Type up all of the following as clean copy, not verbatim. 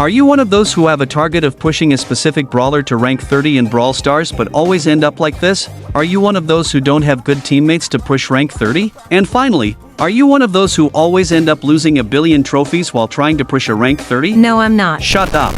Are you one of those who have a target of pushing a specific brawler to rank 30 in Brawl Stars but always end up like this? Are you one of those who don't have good teammates to push rank 30? And finally, are you one of those who always end up losing a billion trophies while trying to push a rank 30? No, I'm not. Shut up.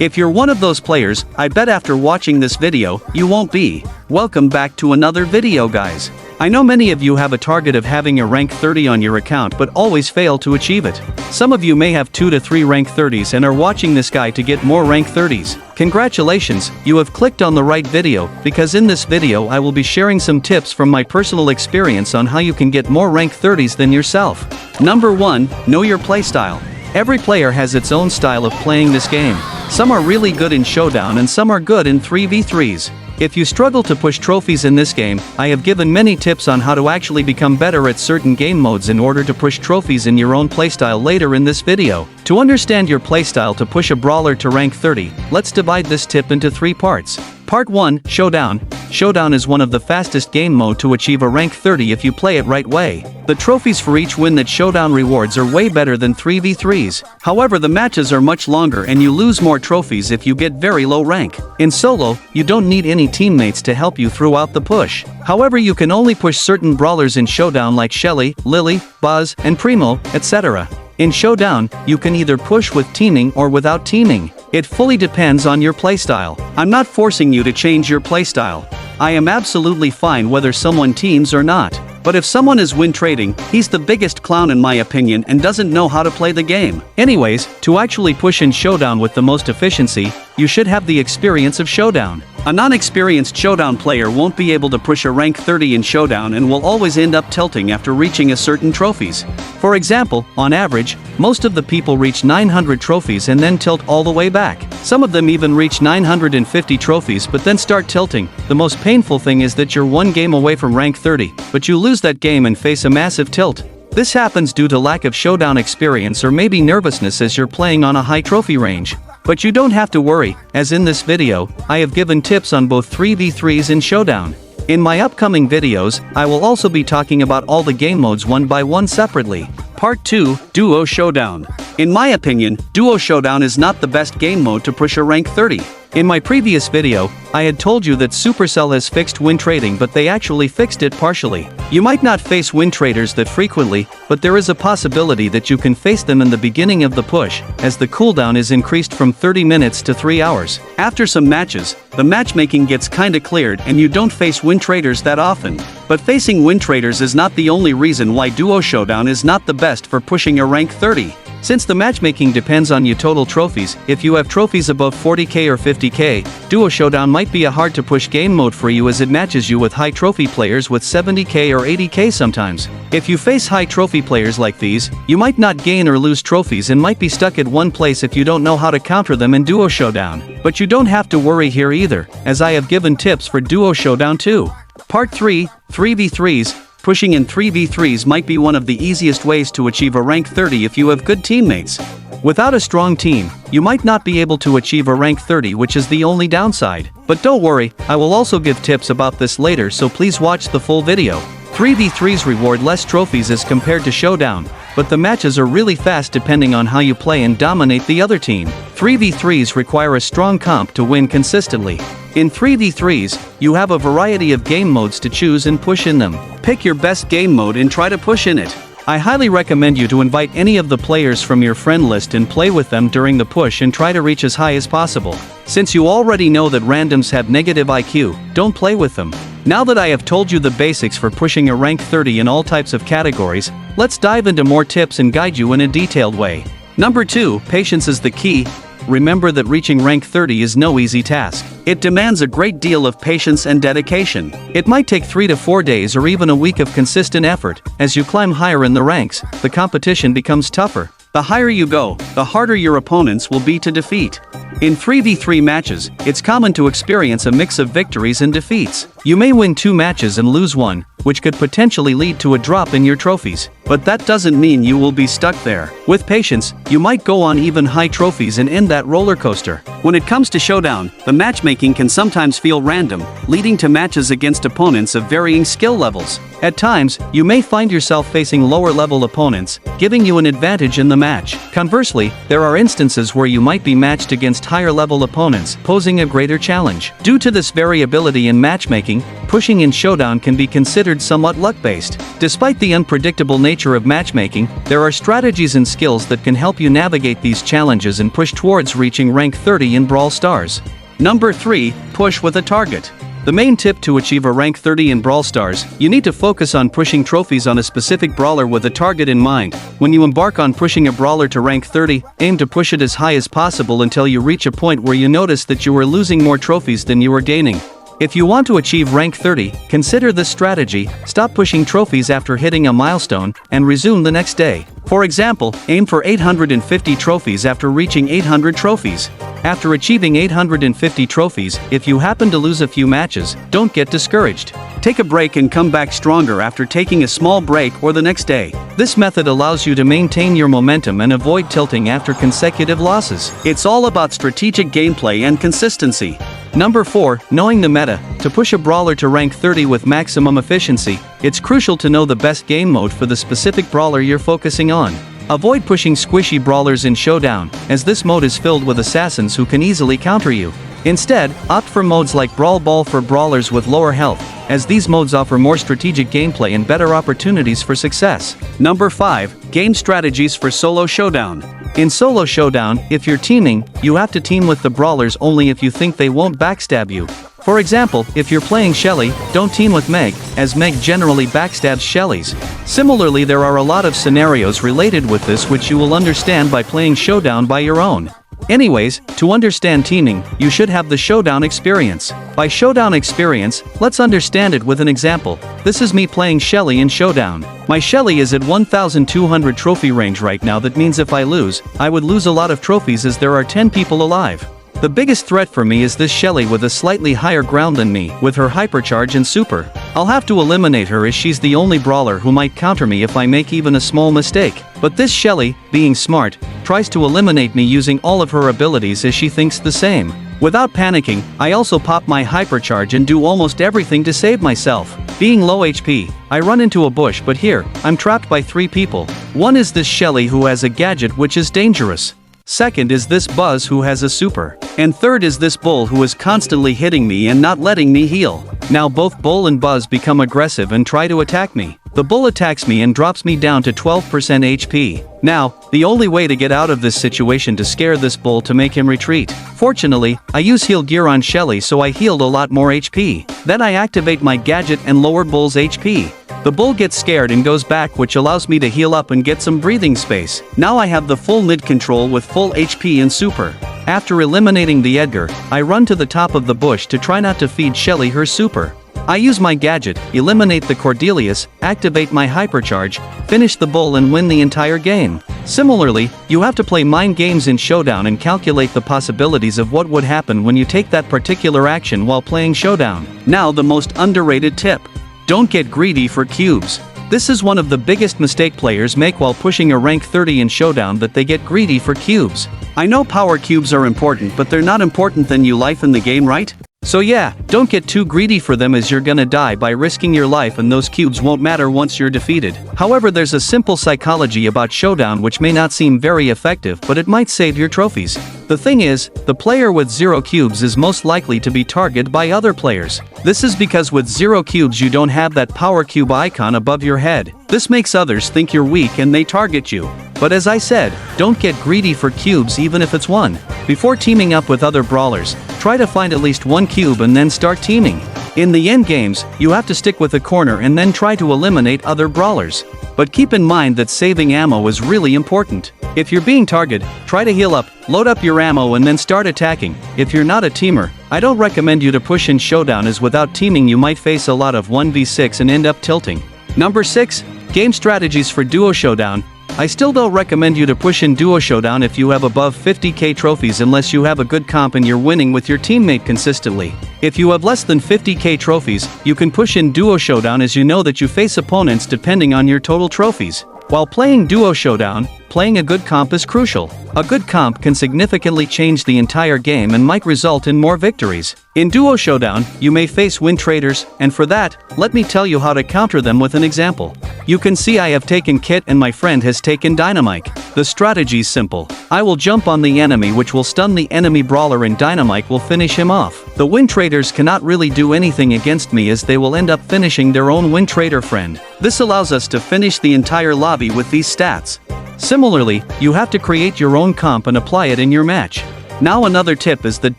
If you're one of those players, I bet after watching this video, you won't be. Welcome back to another video, guys. I know many of you have a target of having a rank 30 on your account but always fail to achieve it. Some of you may have 2 to 3 rank 30s and are watching this guy to get more rank 30s. Congratulations, you have clicked on the right video, because in this video I will be sharing some tips from my personal experience on how you can get more rank 30s than yourself. Number 1, know your playstyle. Every player has its own style of playing this game. Some are really good in Showdown and some are good in 3v3s. If you struggle to push trophies in this game, I have given many tips on how to actually become better at certain game modes in order to push trophies in your own playstyle later in this video. To understand your playstyle to push a brawler to rank 30, let's divide this tip into 3 parts. Part 1, Showdown. Showdown is one of the fastest game mode to achieve a rank 30 if you play it right way. The trophies for each win that Showdown rewards are way better than 3v3s. However, the matches are much longer and you lose more trophies if you get very low rank. In solo, you don't need any teammates to help you throughout the push. However, you can only push certain brawlers in Showdown like Shelly, Lily, Buzz, and Primo, etc. In Showdown, you can either push with teaming or without teaming. It fully depends on your playstyle. I'm not forcing you to change your playstyle. I am absolutely fine whether someone teams or not. But if someone is win trading, he's the biggest clown in my opinion and doesn't know how to play the game. Anyways, to actually push in Showdown with the most efficiency, you should have the experience of Showdown. A non-experienced Showdown player won't be able to push a rank 30 in Showdown and will always end up tilting after reaching a certain trophies. For example, on average, most of the people reach 900 trophies and then tilt all the way back. Some of them even reach 950 trophies but then start tilting. The most painful thing is that you're one game away from rank 30, but you lose that game and face a massive tilt. This happens due to lack of Showdown experience or maybe nervousness as you're playing on a high trophy range. But you don't have to worry, as in this video, I have given tips on both 3v3s and Showdown. In my upcoming videos, I will also be talking about all the game modes one by one separately. Part 2, Duo Showdown. In my opinion, Duo Showdown is not the best game mode to push a rank 30. In my previous video, I had told you that Supercell has fixed win trading, but they actually fixed it partially. You might not face win traders that frequently, but there is a possibility that you can face them in the beginning of the push, as the cooldown is increased from 30 minutes to 3 hours. After some matches, the matchmaking gets kinda cleared and you don't face win traders that often. But facing win traders is not the only reason why Duo Showdown is not the best for pushing a rank 30. Since the matchmaking depends on your total trophies, if you have trophies above 40k or 50k, Duo Showdown might be a hard to push game mode for you as it matches you with high trophy players with 70k or 80k sometimes. If you face high trophy players like these, you might not gain or lose trophies and might be stuck at one place if you don't know how to counter them in Duo Showdown. But you don't have to worry here either, as I have given tips for Duo Showdown too. Part 3, 3v3s. Pushing in 3v3s might be one of the easiest ways to achieve a rank 30 if you have good teammates. Without a strong team, you might not be able to achieve a rank 30, which is the only downside. But don't worry, I will also give tips about this later, so please watch the full video. 3v3s reward less trophies as compared to Showdown, but the matches are really fast depending on how you play and dominate the other team. 3v3s require a strong comp to win consistently. In 3v3s, you have a variety of game modes to choose and push in them. Pick your best game mode and try to push in it. I highly recommend you to invite any of the players from your friend list and play with them during the push and try to reach as high as possible. Since you already know that randoms have negative IQ, don't play with them. Now that I have told you the basics for pushing a rank 30 in all types of categories, let's dive into more tips and guide you in a detailed way. Number 2, patience is the key. Remember that reaching rank 30 is no easy task. It demands a great deal of patience and dedication. It might take 3 to 4 days or even a week of consistent effort. As you climb higher in the ranks, the competition becomes tougher. The higher you go, the harder your opponents will be to defeat. In 3v3 matches, it's common to experience a mix of victories and defeats. You may win 2 matches and lose 1, which could potentially lead to a drop in your trophies. But that doesn't mean you will be stuck there. With patience, you might go on even high trophies and end that roller coaster. When it comes to Showdown, the matchmaking can sometimes feel random, leading to matches against opponents of varying skill levels. At times, you may find yourself facing lower-level opponents, giving you an advantage in the match. Conversely, there are instances where you might be matched against higher-level opponents, posing a greater challenge. Due to this variability in matchmaking, pushing in Showdown can be considered somewhat luck-based. Despite the unpredictable nature of matchmaking, there are strategies and skills that can help you navigate these challenges and push towards reaching rank 30 in Brawl Stars. Number 3. Push with a target. The main tip to achieve a rank 30 in Brawl Stars, you need to focus on pushing trophies on a specific brawler with a target in mind. When you embark on pushing a brawler to rank 30, aim to push it as high as possible until you reach a point where you notice that you are losing more trophies than you are gaining. If you want to achieve rank 30, consider this strategy: stop pushing trophies after hitting a milestone, and resume the next day. For example, aim for 850 trophies after reaching 800 trophies. After achieving 850 trophies, if you happen to lose a few matches, don't get discouraged. Take a break and come back stronger after taking a small break or the next day. This method allows you to maintain your momentum and avoid tilting after consecutive losses. It's all about strategic gameplay and consistency. Number 4. Knowing the meta. To push a brawler to rank 30 with maximum efficiency, it's crucial to know the best game mode for the specific brawler you're focusing on. Avoid pushing squishy brawlers in Showdown, as this mode is filled with assassins who can easily counter you. Instead, opt for modes like Brawl Ball for brawlers with lower health, as these modes offer more strategic gameplay and better opportunities for success. Number 5. Game strategies for Solo Showdown. In Solo Showdown, if you're teaming, you have to team with the brawlers only if you think they won't backstab you. For example, if you're playing Shelly, don't team with Meg, as Meg generally backstabs Shellys. Similarly, there are a lot of scenarios related with this which you will understand by playing Showdown by your own. Anyways, to understand teaming, you should have the Showdown experience. By Showdown experience, let's understand it with an example. This is me playing Shelly in Showdown. My Shelly is at 1200 trophy range right now. That means if I lose, I would lose a lot of trophies as there are 10 people alive. The biggest threat for me is this Shelly with a slightly higher ground than me, with her hypercharge and super. I'll have to eliminate her as she's the only brawler who might counter me if I make even a small mistake. But this Shelly, being smart, tries to eliminate me using all of her abilities as she thinks the same. Without panicking, I also pop my hypercharge and do almost everything to save myself. Being low HP, I run into a bush, but here, I'm trapped by 3 people. One is this Shelly who has a gadget which is dangerous. Second is this Buzz who has a super. And third is this Bull who is constantly hitting me and not letting me heal. Now both Bull and Buzz become aggressive and try to attack me. The Bull attacks me and drops me down to 12% HP. Now, the only way to get out of this situation to scare this Bull to make him retreat. Fortunately, I use heal gear on Shelly, so I healed a lot more HP. Then I activate my gadget and lower Bull's HP. The Bull gets scared and goes back, which allows me to heal up and get some breathing space. Now I have the full mid control with full HP and super. After eliminating the Edgar, I run to the top of the bush to try not to feed Shelly her super. I use my gadget, eliminate the Cordelius, activate my hypercharge, finish the Bull and win the entire game. Similarly, you have to play mind games in Showdown and calculate the possibilities of what would happen when you take that particular action while playing Showdown. Now the most underrated tip. Don't get greedy for cubes. This is one of the biggest mistake players make while pushing a rank 30 in Showdown, that they get greedy for cubes. I know power cubes are important, but they're not important than you life in the game, right? So yeah, don't get too greedy for them, as you're gonna die by risking your life and those cubes won't matter once you're defeated. However, there's a simple psychology about Showdown which may not seem very effective, but it might save your trophies. The thing is, the player with 0 cubes is most likely to be targeted by other players. This is because with 0 cubes you don't have that power cube icon above your head. This makes others think you're weak and they target you. But as I said, don't get greedy for cubes even if it's 1. Before teaming up with other brawlers, try to find at least 1 cube and then start teaming. In the end games, you have to stick with a corner and then try to eliminate other brawlers. But keep in mind that saving ammo is really important. If you're being targeted, try to heal up, load up your ammo and then start attacking. If you're not a teamer, I don't recommend you to push in Showdown, as without teaming you might face a lot of 1v6 and end up tilting. Number 6. Game strategies for Duo Showdown. I still don't recommend you to push in Duo Showdown if you have above 50k trophies unless you have a good comp and you're winning with your teammate consistently. If you have less than 50k trophies, you can push in Duo Showdown as you know that you face opponents depending on your total trophies. While playing Duo Showdown, playing a good comp is crucial. A good comp can significantly change the entire game and might result in more victories. In Duo Showdown, you may face win traders, and for that, let me tell you how to counter them with an example. You can see I have taken Kit and my friend has taken Dynamite. The strategy's simple. I will jump on the enemy which will stun the enemy brawler and Dynamite will finish him off. The win traders cannot really do anything against me as they will end up finishing their own win trader friend. This allows us to finish the entire lobby with these stats. Similarly, you have to create your own comp and apply it in your match. Now another tip is that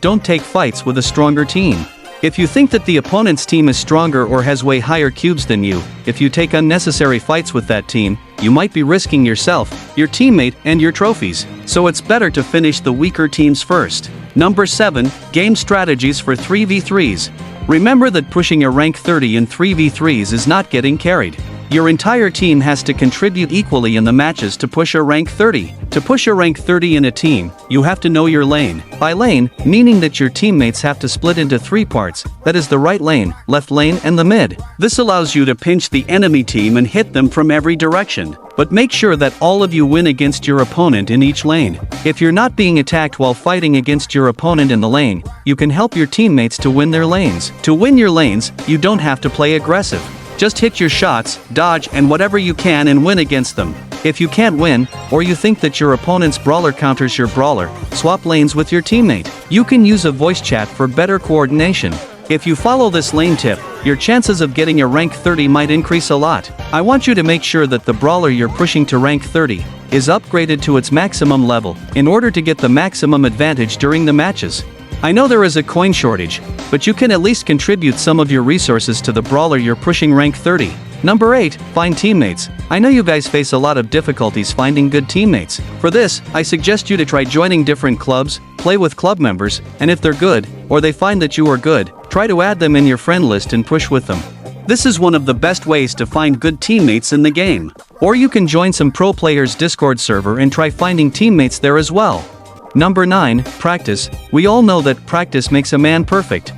don't take fights with a stronger team. If you think that the opponent's team is stronger or has way higher cubes than you, if you take unnecessary fights with that team, you might be risking yourself, your teammate, and your trophies. So it's better to finish the weaker teams first. Number 7. Game strategies for 3v3s. Remember that pushing a rank 30 in 3v3s is not getting carried. Your entire team has to contribute equally in the matches to push a rank 30. To push a rank 30 in a team, you have to know your lane. By lane, meaning that your teammates have to split into 3 parts, that is the right lane, left lane and the mid. This allows you to pinch the enemy team and hit them from every direction. But make sure that all of you win against your opponent in each lane. If you're not being attacked while fighting against your opponent in the lane, you can help your teammates to win their lanes. To win your lanes, you don't have to play aggressive. Just hit your shots, dodge and whatever you can and win against them. If you can't win, or you think that your opponent's brawler counters your brawler, swap lanes with your teammate. You can use a voice chat for better coordination. If you follow this lane tip, your chances of getting a rank 30 might increase a lot. I want you to make sure that the brawler you're pushing to rank 30 is upgraded to its maximum level in order to get the maximum advantage during the matches. I know there is a coin shortage, but you can at least contribute some of your resources to the brawler you're pushing rank 30. Number 8. Find teammates. I know you guys face a lot of difficulties finding good teammates. For this, I suggest you to try joining different clubs, play with club members, and if they're good, or they find that you are good, try to add them in your friend list and push with them. This is one of the best ways to find good teammates in the game. Or you can join some pro players' Discord server and try finding teammates there as well. Number 9. Practice. We all know that practice makes a man perfect.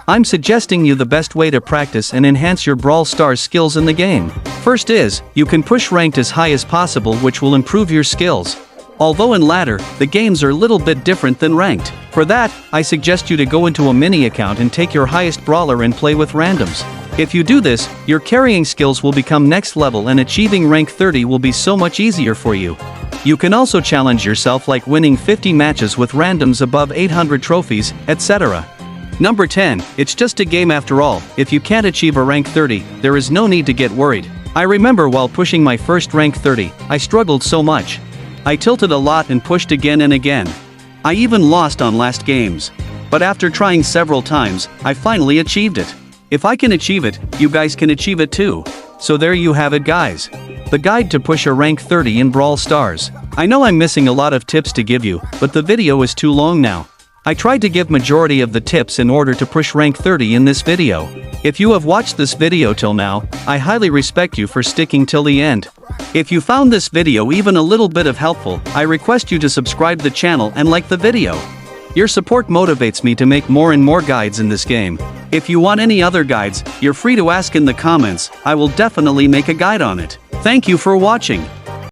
I'm suggesting you the best way to practice and enhance your Brawl Stars skills in the game. First is, you can push ranked as high as possible which will improve your skills. Although in ladder, the games are a little bit different than ranked. For that, I suggest you to go into a mini account and take your highest brawler and play with randoms. If you do this, your carrying skills will become next level and achieving rank 30 will be so much easier for you. You can also challenge yourself like winning 50 matches with randoms above 800 trophies, etc. Number 10. It's just a game after all. If you can't achieve a rank 30, there is no need to get worried. I remember while pushing my first rank 30, I struggled so much. I tilted a lot and pushed again and again. I even lost on last games. But after trying several times, I finally achieved it. If I can achieve it, you guys can achieve it too. So there you have it guys. The guide to push a rank 30 in Brawl Stars. I know I'm missing a lot of tips to give you, but the video is too long now. I tried to give majority of the tips in order to push rank 30 in this video. If you have watched this video till now, I highly respect you for sticking till the end. If you found this video even a little bit of helpful, I request you to subscribe the channel and like the video. Your support motivates me to make more and more guides in this game. If you want any other guides, you're free to ask in the comments, I will definitely make a guide on it. Thank you for watching.